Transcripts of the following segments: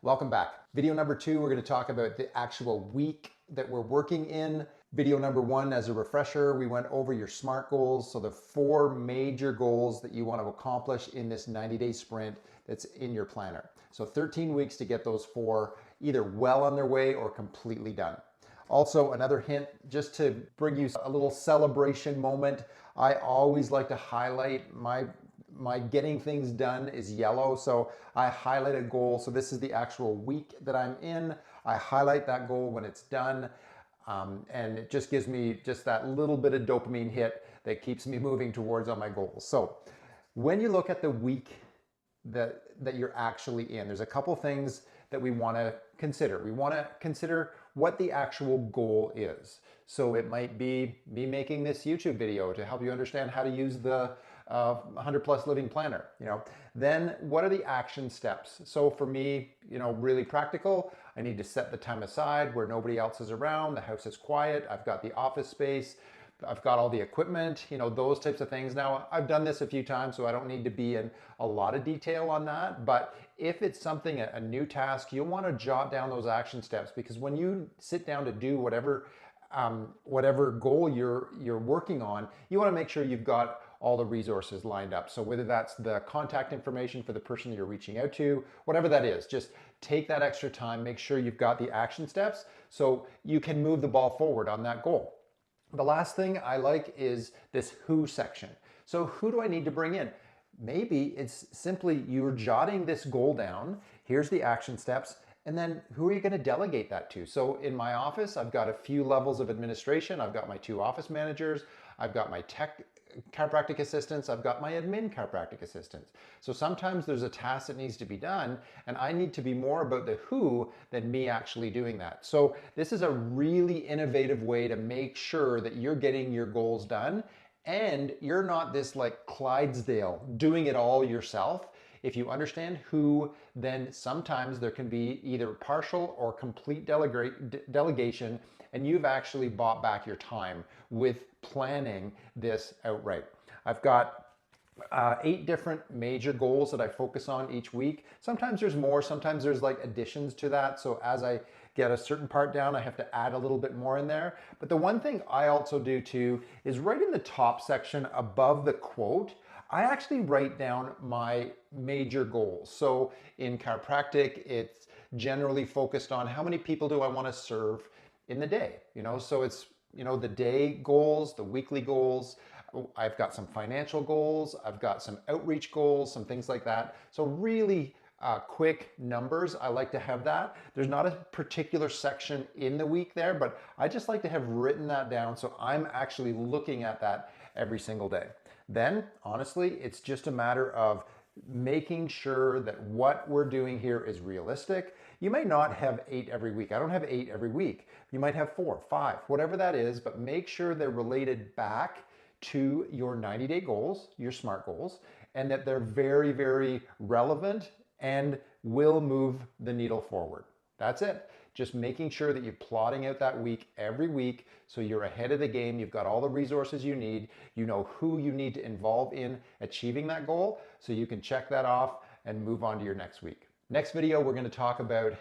Welcome back. Video number 2, we're going to talk about the actual week that we're working in. Video number 1, as a refresher, we went over your SMART goals. So the 4 major goals that you want to accomplish in this 90-day sprint that's in your planner. So 13 weeks to get those 4 either well on their way or completely done. Also, another hint, just to bring you a little celebration moment, I always like to highlight my getting things done is yellow. So I highlight a goal. So this is the actual week that I'm in. I highlight that goal when it's done. And it just gives me just that little bit of dopamine hit that keeps me moving towards on my goals. So when you look at the week that you're actually in, there's a couple things that we want to consider. We want to consider what the actual goal is. So it might be me making this YouTube video to help you understand how to use the 100+ Living Planner. Then what are the action steps? So for me, really practical, I need to set the time aside where nobody else is around, the house is quiet, I've got the office space, I've got all the equipment, those types of things. Now, I've done this a few times, so I don't need to be in a lot of detail on that. But if it's something, a new task, you'll want to jot down those action steps, because when you sit down to do whatever goal you're working on, you want to make sure you've got all the resources lined up. So whether that's the contact information for the person that you're reaching out to, whatever that is, just take that extra time, make sure you've got the action steps so you can move the ball forward on that goal. The last thing I like is this who section. So who do I need to bring in? Maybe it's simply you're jotting this goal down, here's the action steps, and then who are you going to delegate that to? So in my office, I've got a few levels of administration. I've got my 2 office managers, I've got my tech chiropractic assistants, I've got my admin chiropractic assistants. So sometimes there's a task that needs to be done, and I need to be more about the who than me actually doing that. So this is a really innovative way to make sure that you're getting your goals done and you're not this like Clydesdale doing it all yourself. If you understand who, then sometimes there can be either partial or complete delegation, and you've actually bought back your time with planning this outright. I've got 8 different major goals that I focus on each week. Sometimes there's more, sometimes there's like additions to that. So as I get a certain part down, I have to add a little bit more in there. But the one thing I also do too is right in the top section above the quote, I actually write down my major goals. So in chiropractic, it's generally focused on how many people do I want to serve in the day. So it's, the day goals, the weekly goals. I've got some financial goals. I've got some outreach goals, some things like that. So really quick numbers. I like to have that. There's not a particular section in the week there, but I just like to have written that down so I'm actually looking at that every single day. Then, honestly, it's just a matter of making sure that what we're doing here is realistic. You may not have 8 every week. I don't have 8 every week. You might have 4, 5, whatever that is, but make sure they're related back to your 90-day goals, your SMART goals, and that they're very, very relevant and will move the needle forward. That's it. Just making sure that you're plotting out that week every week so you're ahead of the game. You've got all the resources you need. You know who you need to involve in achieving that goal so you can check that off and move on to your next week. Next video, we're going to talk about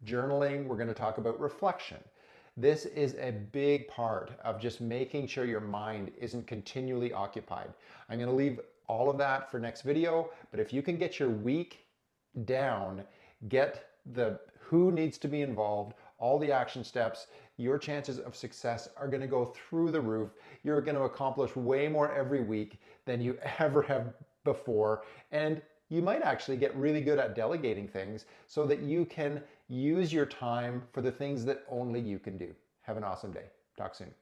journaling. We're going to talk about reflection. This is a big part of just making sure your mind isn't continually occupied. I'm going to leave all of that for next video, but if you can get your week down, get the who needs to be involved, all the action steps, your chances of success are going to go through the roof. You're going to accomplish way more every week than you ever have before. And you might actually get really good at delegating things so that you can use your time for the things that only you can do. Have an awesome day. Talk soon.